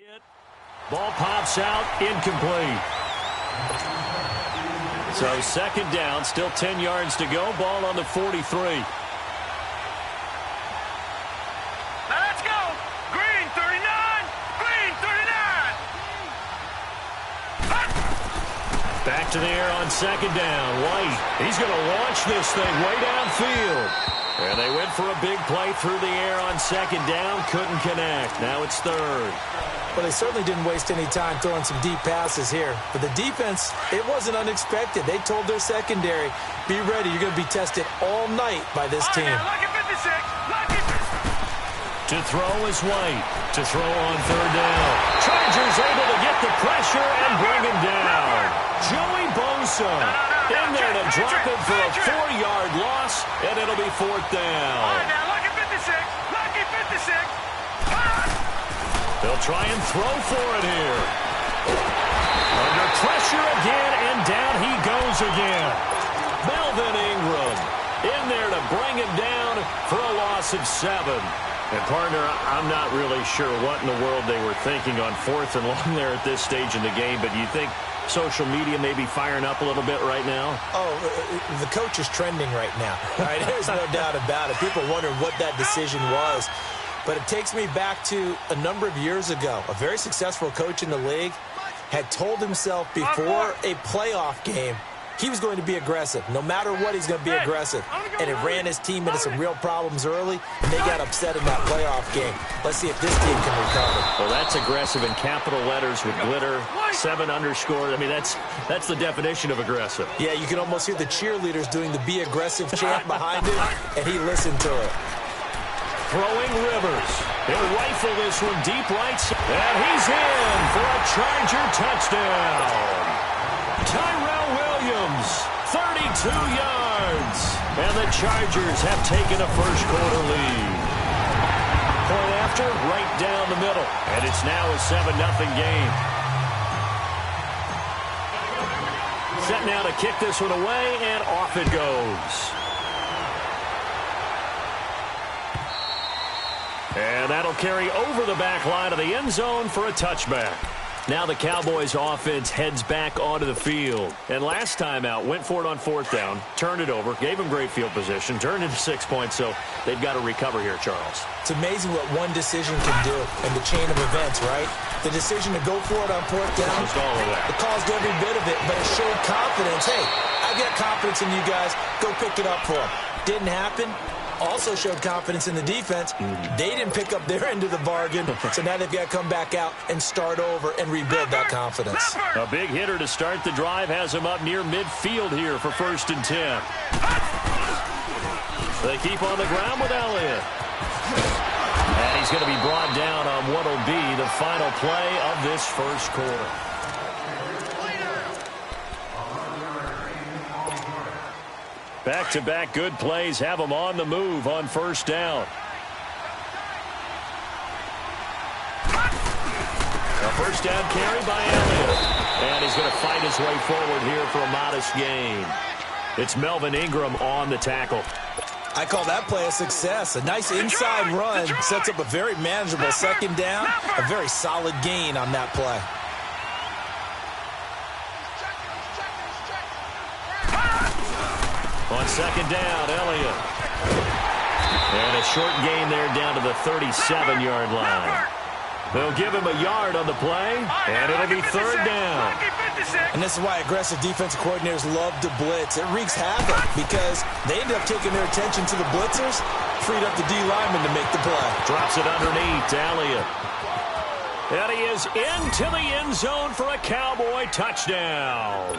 Ball pops out, incomplete. So second down, still 10 yards to go. Ball on the 43. Let's go! Green 39! Green 39! Back to the air on second down. White, he's going to launch this thing way downfield. And they went for a big play through the air on second down. Couldn't connect. Now it's third. Well, they certainly didn't waste any time throwing some deep passes here. For the defense, it wasn't unexpected. They told their secondary, be ready. You're going to be tested all night by this team. To throw is White. To throw on third down. Chargers able to get the pressure and bring him down. Joey Bosa in there to drop him for a 4-yard loss, and it'll be fourth down. All right, now, lucky 56. Lucky 56. They'll try and throw for it here. Under pressure again, and down he goes again. Melvin Ingram in there to bring him down for a loss of 7. And, partner, I'm not really sure what in the world they were thinking on fourth and long there at this stage in the game, but do you think social media may be firing up a little bit right now? Oh, the coach is trending right now. Right? There's no doubt about it. People wonder what that decision was. But it takes me back to a number of years ago. A very successful coach in the league had told himself before a playoff game he was going to be aggressive. No matter what, he's going to be aggressive. And it ran his team into some real problems early, and they got upset in that playoff game. Let's see if this team can recover. Well, that's aggressive in capital letters with glitter, 7 underscore. I mean, that's the definition of aggressive. Yeah, you can almost hear the cheerleaders doing the be aggressive chant behind him, and he listened to it. Throwing Rivers. He'll rifle this one deep right side. And he's in for a Charger touchdown. Tyrell Williams, 32 yards. And the Chargers have taken a first-quarter lead. Point after, right down the middle. And it's now a 7-0 game. Set now to kick this one away, and off it goes. And that'll carry over the back line of the end zone for a touchback. Now the Cowboys offense heads back onto the field. And last time out, went for it on fourth down, turned it over, gave them great field position, turned into 6 points, so they've got to recover here, Charles. It's amazing what one decision can do in the chain of events, right? The decision to go for it on fourth down, it caused every bit of it, but it showed confidence. Hey, I've got confidence in you guys. Go pick it up for them. Didn't happen. Also showed confidence in the defense. They didn't pick up their end of the bargain, so now they've got to come back out and start over and rebuild that confidence. A big hitter to start the drive has him up near midfield here for 1st and 10. They keep on the ground with Elliott. And he's going to be brought down on what will be the final play of this first quarter. Back-to-back good plays have them on the move on first down. A first down carry by Elliott. And he's going to fight his way forward here for a modest gain. It's Melvin Ingram on the tackle. I call that play a success. A nice inside run sets up a very manageable second down. A very solid gain on that play. On second down, Elliott. And a short gain there down to the 37-yard line. They'll give him a yard on the play, and it'll be third down. And this is why aggressive defensive coordinators love to blitz. It wreaks havoc because they end up taking their attention to the blitzers, freed up the D lineman to make the play. Drops it underneath to Elliott. And he is into the end zone for a Cowboy touchdown.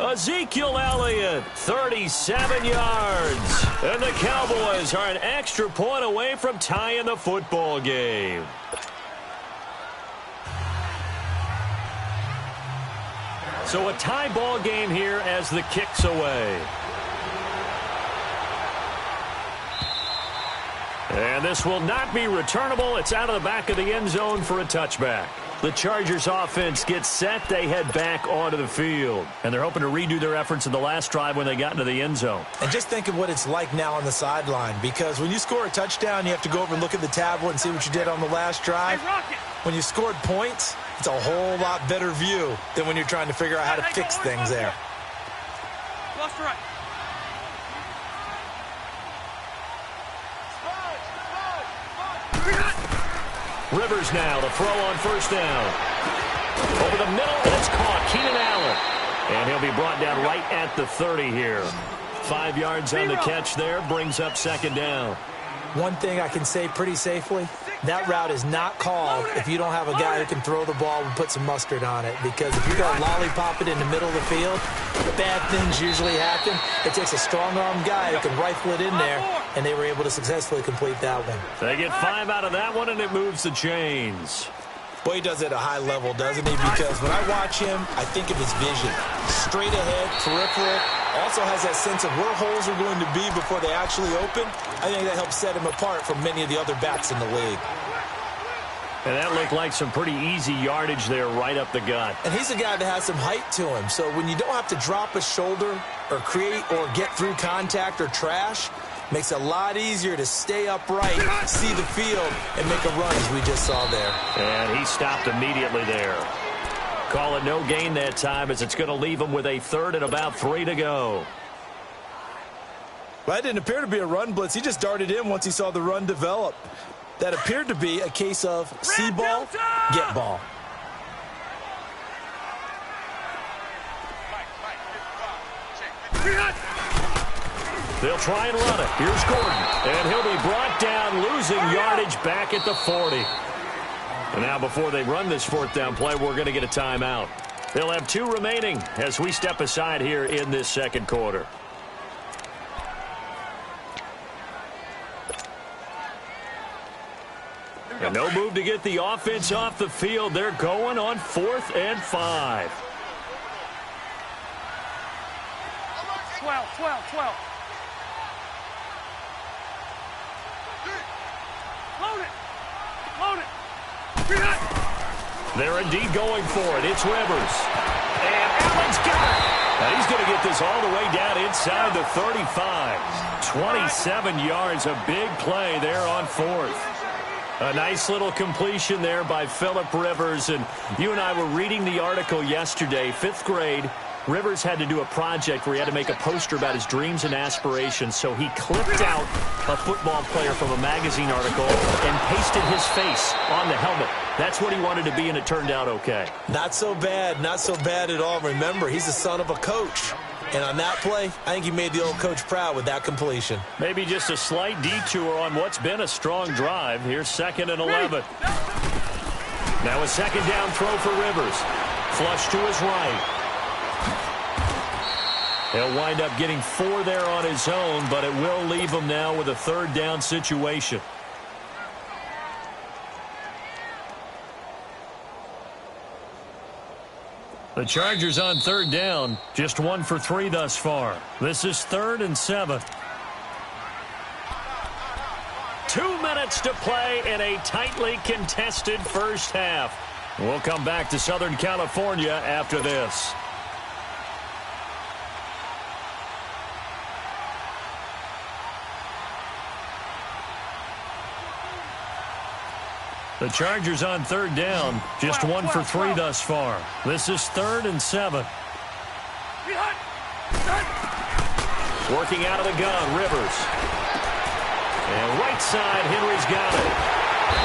Ezekiel Elliott, 37 yards. And the Cowboys are an extra point away from tying the football game. So a tie ball game here as the kick's away. And this will not be returnable. It's out of the back of the end zone for a touchback. The Chargers offense gets set. They head back onto the field. And they're hoping to redo their efforts in the last drive when they got into the end zone. And just think of what it's like now on the sideline. Because when you score a touchdown, you have to go over and look at the tablet and see what you did on the last drive. When you scored points, it's a whole lot better view than when you're trying to figure out how to fix things there. Lost right. Rivers now to throw on first down. Over the middle, and it's caught. Keenan Allen. And he'll be brought down right at the 30 here. 5 yards on the catch there, brings up second down. One thing I can say pretty safely, that route is not called if you don't have a guy who can throw the ball and put some mustard on it. Because if you got lollipop it in the middle of the field, bad things usually happen. It takes a strong-arm guy who can rifle it in there, and they were able to successfully complete that one. They get 5 out of that one, and it moves the chains. Boy, he does it at a high level, doesn't he? Because when I watch him, I think of his vision. Straight ahead, peripheral, also has that sense of where holes are going to be before they actually open. I think that helps set him apart from many of the other backs in the league. And that looked like some pretty easy yardage there right up the gut. And he's a guy that has some height to him. So when you don't have to drop a shoulder or create or get through contact or trash, makes it a lot easier to stay upright, see the field, and make a run as we just saw there. And he stopped immediately there. Call it no gain that time as it's going to leave him with a third and about 3 to go. Well, that didn't appear to be a run blitz. He just darted in once he saw the run develop. That appeared to be a case of see ball, get ball. They'll try and run it. Here's Gordon. And he'll be brought down, losing yardage back at the 40. And now before they run this fourth down play, we're going to get a timeout. They'll have 2 remaining as we step aside here in this second quarter. And no move to get the offense off the field. They're going on 4th and 5. 12. Load it. They're indeed going for it. It's Rivers. And Allen's got it. And he's going to get this all the way down inside the 35. 27 yards, a big play there on 4th. A nice little completion there by Phillip Rivers. And you and I were reading the article yesterday, 5th grade. Rivers had to do a project where he had to make a poster about his dreams and aspirations, so he clipped out a football player from a magazine article and pasted his face on the helmet. That's what he wanted to be, and it turned out okay. Not so bad at all. Remember, he's the son of a coach. And on that play, I think he made the old coach proud with that completion. Maybe just a slight detour on what's been a strong drive. Here's 2nd and 11. Now a second down throw for Rivers. Flush to his right. He'll wind up getting 4 there on his own, but it will leave him now with a 3rd down situation. The Chargers on 3rd down, just 1 for 3 thus far. This is 3rd and 7. 2 minutes to play in a tightly contested first half. We'll come back to Southern California after this. The Chargers on 3rd down, just 1 for 3 thus far. This is 3rd and 7. Working out of the gun, Rivers. And right side, Henry's got it.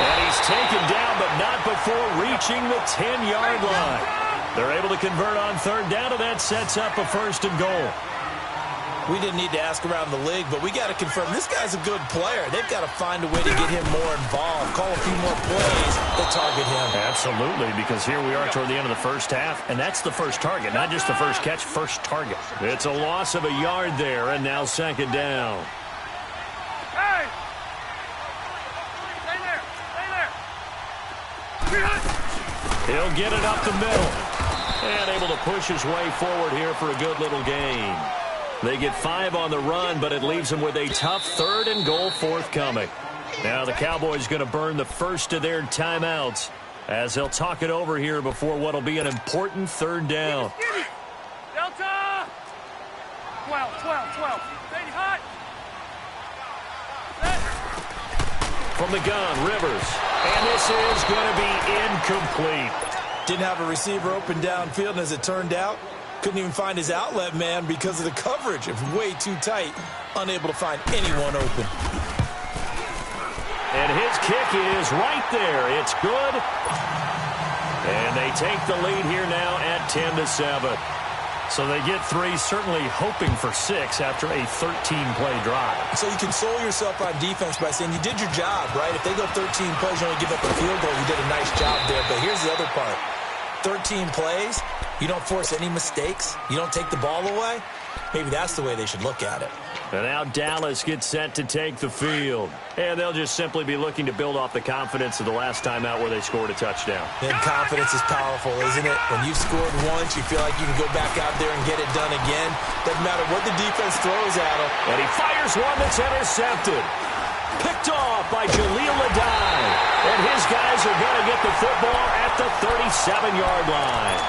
And he's taken down, but not before reaching the 10-yard line. They're able to convert on 3rd down, and that sets up a 1st and goal. We didn't need to ask around the league, but we got to confirm this guy's a good player. They've got to find a way to get him more involved, call a few more plays that target him. Absolutely, because here we are toward the end of the first half, and that's the first target, not just the first catch, first target. It's a loss of a yard there, and now 2nd down. Hey! Stay there! He'll get it up the middle, and able to push his way forward here for a good little gain. They get 5 on the run, but it leaves them with a tough 3rd and goal forthcoming. Now the Cowboys going to burn the first of their timeouts as they'll talk it over here before what will be an important 3rd down. Delta! 12. Stay hot. from the gun, Rivers. And this is going to be incomplete. Didn't have a receiver open downfield, and as it turned out, couldn't even find his outlet man because of the coverage. It was way too tight, unable to find anyone open. And his kick is right there. It's good. And they take the lead here now at 10-7. So they get 3, certainly hoping for 6 after a 13-play drive. So you console yourself on defense by saying you did your job, right? If they go 13 plays, you only give up a field goal, you did a nice job there. But here's the other part. 13 plays, you don't force any mistakes, you don't take the ball away. Maybe that's the way they should look at it. And now Dallas gets set to take the field. And they'll just simply be looking to build off the confidence of the last time out where they scored a touchdown. And confidence is powerful, isn't it? When you've scored once, you feel like you can go back out there and get it done again. Doesn't matter what the defense throws at him. And he fires one that's intercepted. Picked off by Jaleel Adai. And his guys are going to get the football at the 37-yard line.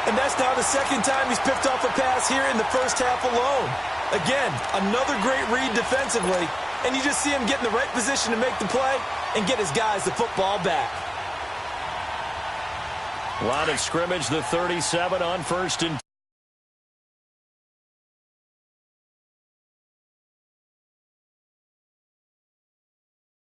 And that's now the second time he's picked off a pass here in the first half alone. Again, another great read defensively, and you just see him get in the right position to make the play and get his guys the football back. Line of scrimmage, the 37 on 1st and